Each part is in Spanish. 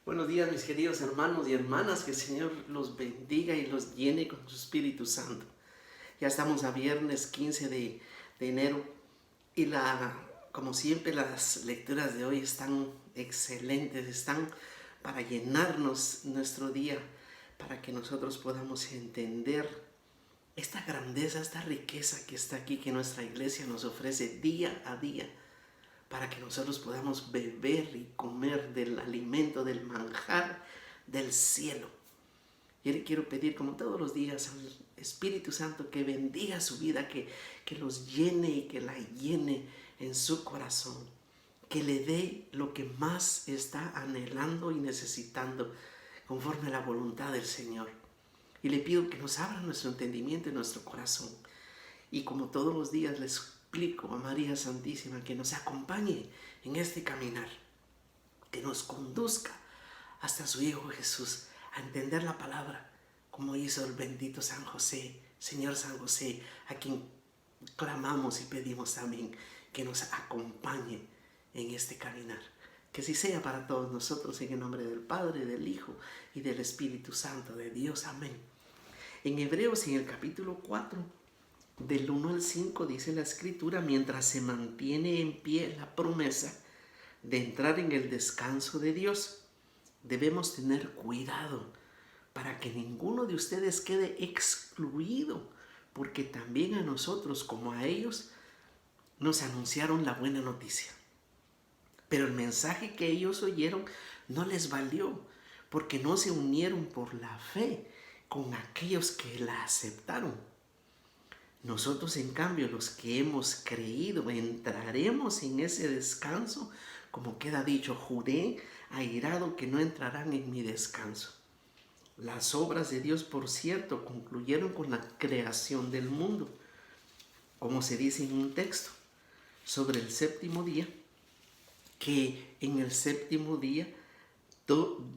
Buenos días, mis queridos hermanos y hermanas, que el Señor los bendiga y los llene con su Espíritu Santo. Ya estamos a viernes 15 de enero y como siempre las lecturas de hoy están excelentes, están para llenarnos nuestro día, para que nosotros podamos entender esta grandeza, esta riqueza que está aquí, que nuestra iglesia nos ofrece día a día, para que nosotros podamos beber y comer del alimento, del manjar del cielo. Yo le quiero pedir, como todos los días, al Espíritu Santo que bendiga su vida, que los llene y que la llene en su corazón, que le dé lo que más está anhelando y necesitando, conforme a la voluntad del Señor. Y le pido que nos abra nuestro entendimiento y nuestro corazón. Y como todos los días les explico a María Santísima que nos acompañe en este caminar, que nos conduzca hasta su Hijo Jesús, a entender la palabra, como hizo el bendito San José, Señor San José, a quien clamamos y pedimos también que nos acompañe en este caminar. Que así sea para todos nosotros, en el nombre del Padre, del Hijo y del Espíritu Santo de Dios. Amén. En Hebreos, en el capítulo 4, del 1 al 5, dice la Escritura: mientras se mantiene en pie la promesa de entrar en el descanso de Dios, debemos tener cuidado para que ninguno de ustedes quede excluido, porque también a nosotros, como a ellos, nos anunciaron la buena noticia. Pero el mensaje que ellos oyeron no les valió, porque no se unieron por la fe con aquellos que la aceptaron. Nosotros, en cambio, los que hemos creído, entraremos en ese descanso, como queda dicho: juré airado que no entrarán en mi descanso. Las obras de Dios, por cierto, concluyeron con la creación del mundo, como se dice en un texto sobre el séptimo día, que en el séptimo día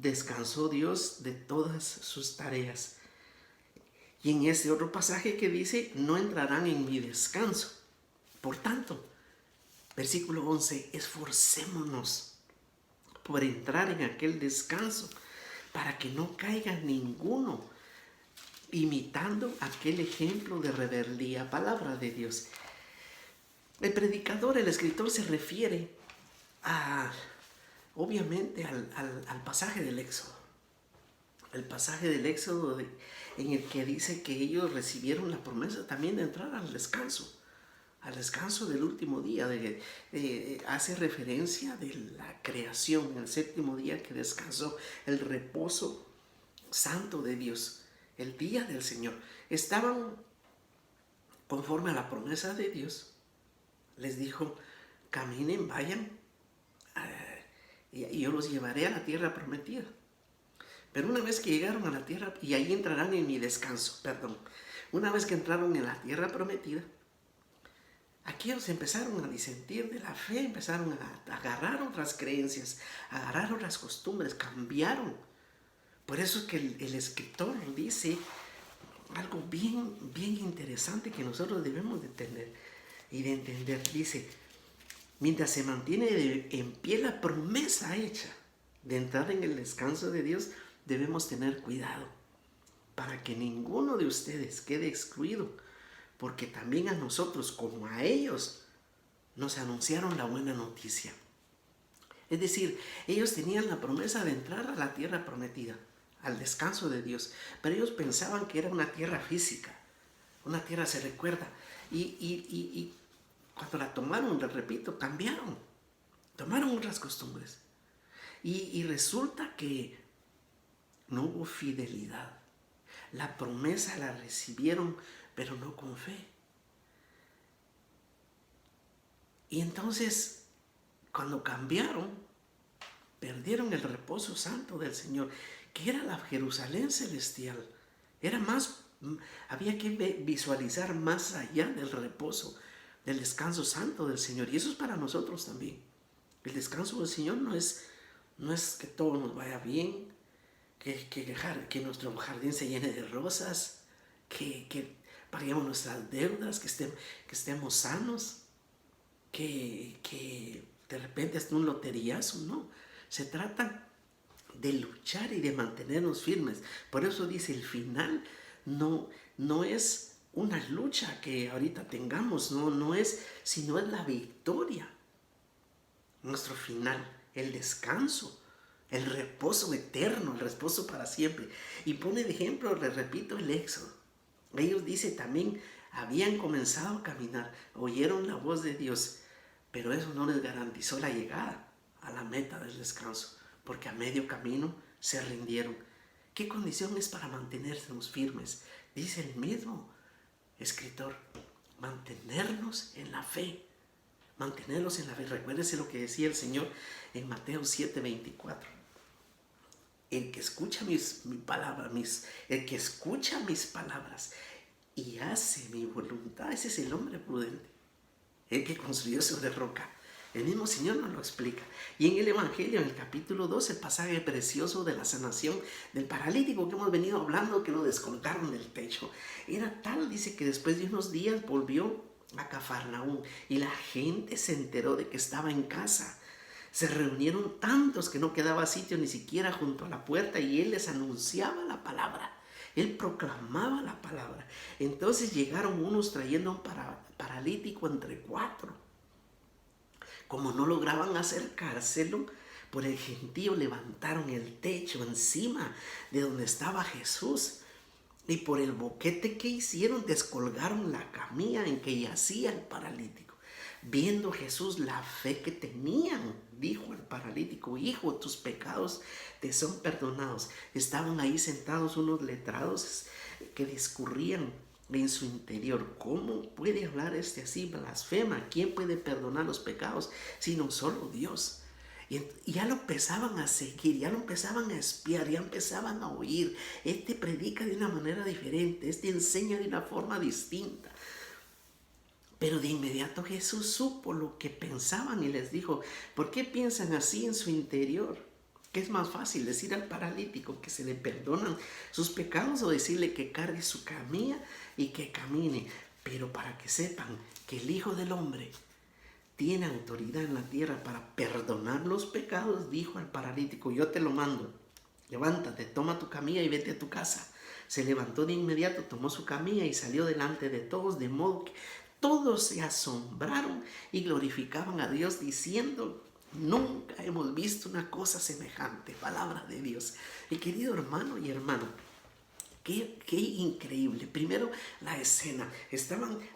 descansó Dios de todas sus tareas. Y en ese otro pasaje que dice: no entrarán en mi descanso. Por tanto, versículo 11, esforcémonos por entrar en aquel descanso, para que no caiga ninguno, imitando aquel ejemplo de rebeldía. Palabra de Dios. El predicador, el escritor, se refiere obviamente al pasaje del Éxodo. El pasaje del Éxodo en el que dice que ellos recibieron la promesa también de entrar al descanso del último día. Hace referencia de la creación, el séptimo día que descansó, el reposo santo de Dios, el día del Señor. Estaban conforme a la promesa de Dios. Les dijo: caminen, vayan, y yo los llevaré a la tierra prometida. Pero una vez que llegaron a la tierra, y ahí entrarán en mi descanso, una vez que entraron en la tierra prometida, aquellos empezaron a disentir de la fe, empezaron a agarrar otras creencias, a agarrar otras costumbres, cambiaron. Por eso es que el escritor dice algo bien, bien interesante que nosotros debemos de tener y de entender. Dice: mientras se mantiene en pie la promesa hecha de entrar en el descanso de Dios, debemos tener cuidado para que ninguno de ustedes quede excluido, porque también a nosotros, como a ellos, nos anunciaron la buena noticia. Es decir, ellos tenían la promesa de entrar a la tierra prometida, al descanso de Dios, pero ellos pensaban que era una tierra física. Una tierra, se recuerda, y cuando la tomaron, les repito, cambiaron, tomaron otras costumbres, y resulta que no hubo fidelidad. La promesa la recibieron, pero no con fe. Y entonces, cuando cambiaron, perdieron el reposo santo del Señor, que era la Jerusalén celestial. Había que visualizar más allá del reposo, del descanso santo del Señor. Y eso es para nosotros también. El descanso del Señor no es que todo nos vaya bien, que nuestro jardín se llene de rosas, que paguemos nuestras deudas, que estemos sanos, que de repente esté un loteriazo. No, se trata de luchar y de mantenernos firmes. Por eso dice, el final no es una lucha que ahorita tengamos, no es, sino es la victoria. Nuestro final, el descanso, el reposo eterno, el reposo para siempre. Y pone de ejemplo, le repito, el Éxodo. Ellos, dice, también habían comenzado a caminar, oyeron la voz de Dios, pero eso no les garantizó la llegada a la meta del descanso, porque a medio camino se rindieron. ¿Qué condición es para mantenernos firmes? Dice el mismo escritor, mantenernos en la fe. Mantenerlos en la fe. Recuérdese lo que decía el Señor en Mateo 7:24. El que escucha el que escucha mis palabras y hace mi voluntad, ese es el hombre prudente, el que construyó sobre roca. El mismo Señor nos lo explica. Y en el Evangelio, en el capítulo 12, el pasaje precioso de la sanación del paralítico que hemos venido hablando, que lo descolgaron del techo. Era tal, dice, que después de unos días volvió a Cafarnaúm y la gente se enteró de que estaba en casa. Se reunieron tantos que no quedaba sitio ni siquiera junto a la puerta, y él les anunciaba la palabra. Él proclamaba la palabra. Entonces llegaron unos trayendo a un paralítico entre 4. Como no lograban acercárselo, por el gentío levantaron el techo encima de donde estaba Jesús. Y por el boquete que hicieron, descolgaron la camilla en que yacía el paralítico. Viendo Jesús la fe que tenían, dijo al paralítico: hijo, tus pecados te son perdonados. Estaban ahí sentados unos letrados que discurrían en su interior: ¿cómo puede hablar este así? Blasfema. ¿Quién puede perdonar los pecados sino solo Dios? Y ya lo empezaban a seguir, ya lo empezaban a espiar, ya empezaban a oír. Este predica de una manera diferente, este enseña de una forma distinta. Pero de inmediato Jesús supo lo que pensaban y les dijo: ¿por qué piensan así en su interior? ¿Qué es más fácil, decir al paralítico que se le perdonan sus pecados, o decirle que cargue su camilla y que camine? Pero para que sepan que el Hijo del Hombre tiene autoridad en la tierra para perdonar los pecados, dijo al paralítico: yo te lo mando, levántate, toma tu camilla y vete a tu casa. Se levantó de inmediato, tomó su camilla y salió delante de todos, de modo que todos se asombraron y glorificaban a Dios, diciendo: nunca hemos visto una cosa semejante. Palabra de Dios. Mi querido hermano y hermano, qué increíble. Primero, la escena.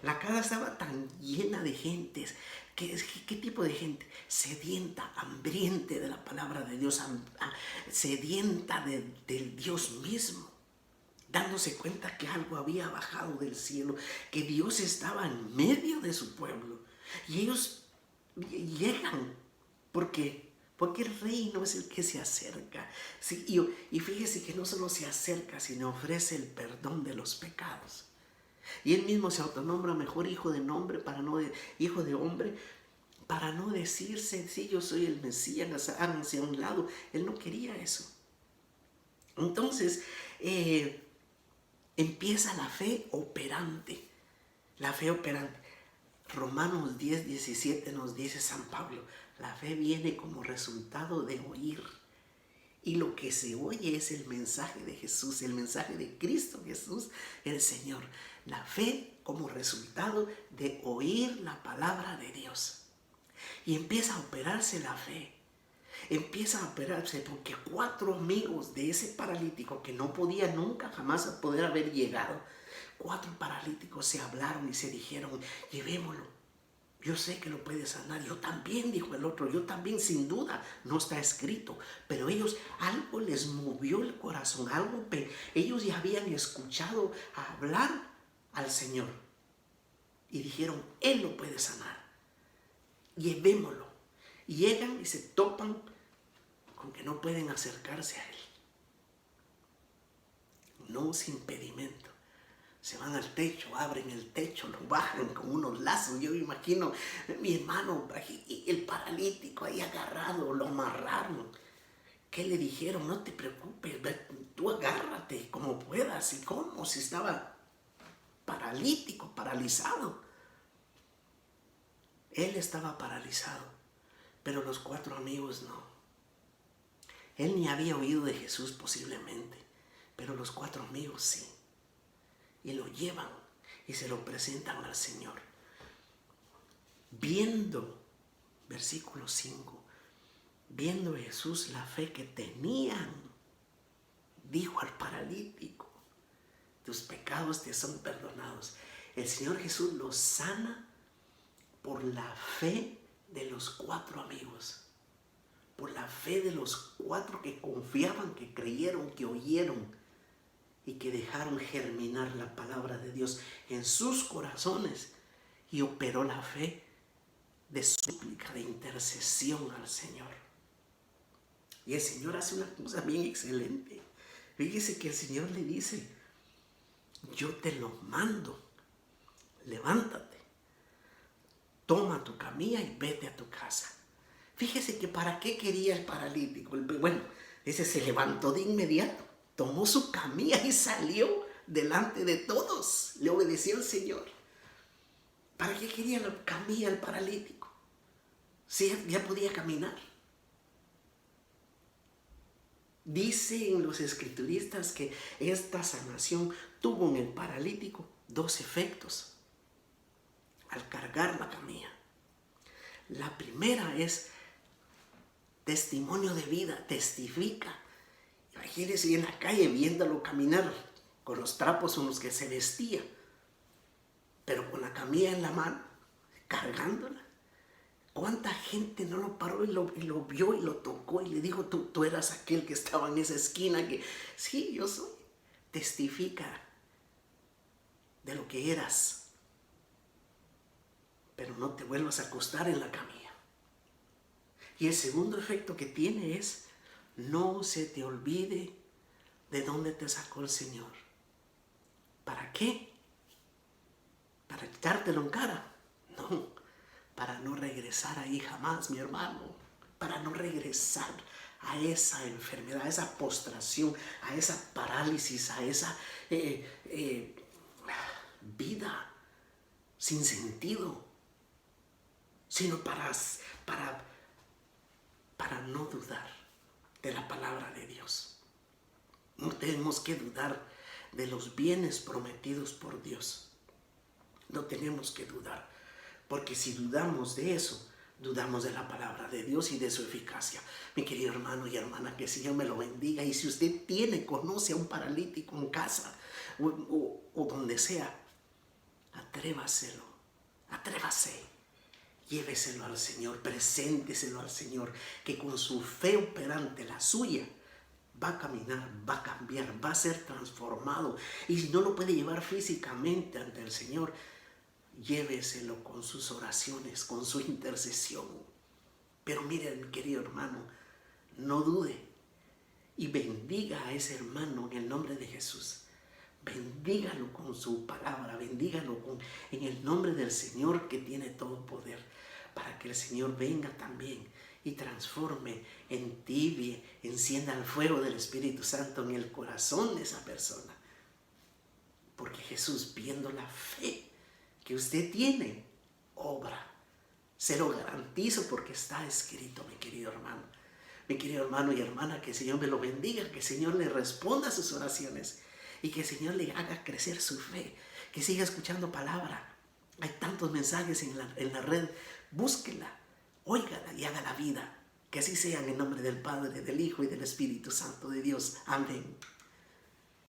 La casa estaba tan llena de gentes. ¿Qué tipo de gente? Sedienta, hambriente de la palabra de Dios, sedienta del Dios mismo, dándose cuenta que algo había bajado del cielo, que Dios estaba en medio de su pueblo. Y ellos llegan porque el rey no es el que se acerca. Sí, y fíjese que no solo se acerca, sino ofrece el perdón de los pecados. Y él mismo se autonombra mejor hijo de hombre para no decirse: sí, yo soy el Mesías, háganse a un lado. Él no quería eso. Entonces empieza la fe operante. La fe operante. Romanos 10:17 nos dice San Pablo: la fe viene como resultado de oír. Y lo que se oye es el mensaje de Jesús, el mensaje de Cristo Jesús, el Señor. La fe como resultado de oír la palabra de Dios. Y empieza a operarse la fe. Empieza a operarse porque 4 amigos de ese paralítico, que no podía nunca jamás poder haber llegado, 4 paralíticos se hablaron y se dijeron: llevémoslo. Yo sé que lo puede sanar. Yo también, dijo el otro. Yo también, sin duda. No está escrito. Pero algo les movió el corazón. Ellos ya habían escuchado hablar al Señor. Y dijeron: Él lo puede sanar. Llevémoslo. Y llegan y se topan con que no pueden acercarse a Él. No sin impedimento. Se van al techo, abren el techo, lo bajan con unos lazos. Yo me imagino mi hermano, el paralítico ahí agarrado, lo amarraron. ¿Qué le dijeron? No te preocupes, tú agárrate como puedas. ¿Y cómo? Si estaba paralítico, paralizado. Él estaba paralizado, pero los 4 amigos no. Él ni había oído de Jesús posiblemente, pero los 4 amigos sí. Y lo llevan y se lo presentan al Señor. Viendo, versículo 5, viendo Jesús la fe que tenían, dijo al paralítico: tus pecados te son perdonados. El Señor Jesús los sana por la fe de los 4 amigos. Por la fe de los 4 que confiaban, que creyeron, que oyeron y que dejaron germinar la palabra de Dios en sus corazones, y operó la fe de súplica, de intercesión al Señor. Y el Señor hace una cosa bien excelente. Fíjese que el Señor le dice: yo te lo mando, levántate, toma tu camilla y vete a tu casa. Fíjese que para qué quería el paralítico. Bueno, ese se levantó de inmediato, tomó su camilla y salió delante de todos. Le obedeció al Señor. ¿Para qué quería la camilla el paralítico? Si ya podía caminar. Dicen los escrituristas que esta sanación tuvo en el paralítico 2 efectos al cargar la camilla. La primera es testimonio de vida, testifica. Imagínense en la calle viéndolo caminar con los trapos con los que se vestía, pero con la camilla en la mano, cargándola. ¿Cuánta gente no lo paró y lo vio y lo tocó y le dijo: tú eras aquel que estaba en esa esquina? Que sí, yo soy. Testifica de lo que eras, pero no te vuelvas a acostar en la camilla. Y el segundo efecto que tiene es: no se te olvide de dónde te sacó el Señor. ¿Para qué? ¿Para quitártelo en cara? No, para no regresar ahí jamás, mi hermano. Para no regresar a esa enfermedad, a esa postración, a esa parálisis, a esa vida sin sentido, sino para no dudar de la palabra de Dios. No tenemos que dudar de los bienes prometidos por Dios. No tenemos que dudar, porque si dudamos de eso, dudamos de la palabra de Dios y de su eficacia. Mi querido hermano y hermana, que el Señor me lo bendiga. Y si usted conoce a un paralítico en casa o donde sea, atrévase. Lléveselo al Señor, presénteselo al Señor, que con su fe operante, la suya, va a caminar, va a cambiar, va a ser transformado. Y si no lo puede llevar físicamente ante el Señor, lléveselo con sus oraciones, con su intercesión. Pero mire, mi querido hermano, no dude y bendiga a ese hermano en el nombre de Jesús. Bendígalo con su palabra, bendígalo en el nombre del Señor, que tiene todo poder, para que el Señor venga también y transforme, entibie, encienda el fuego del Espíritu Santo en el corazón de esa persona. Porque Jesús, viendo la fe que usted tiene, obra. Se lo garantizo, porque está escrito, mi querido hermano. Mi querido hermano y hermana, que el Señor me lo bendiga, que el Señor le responda a sus oraciones y que el Señor le haga crecer su fe, que siga escuchando palabra. Hay tantos mensajes en la red, búsquela, óigala y haga la vida. Que así sea, en el nombre del Padre, del Hijo y del Espíritu Santo de Dios. Amén.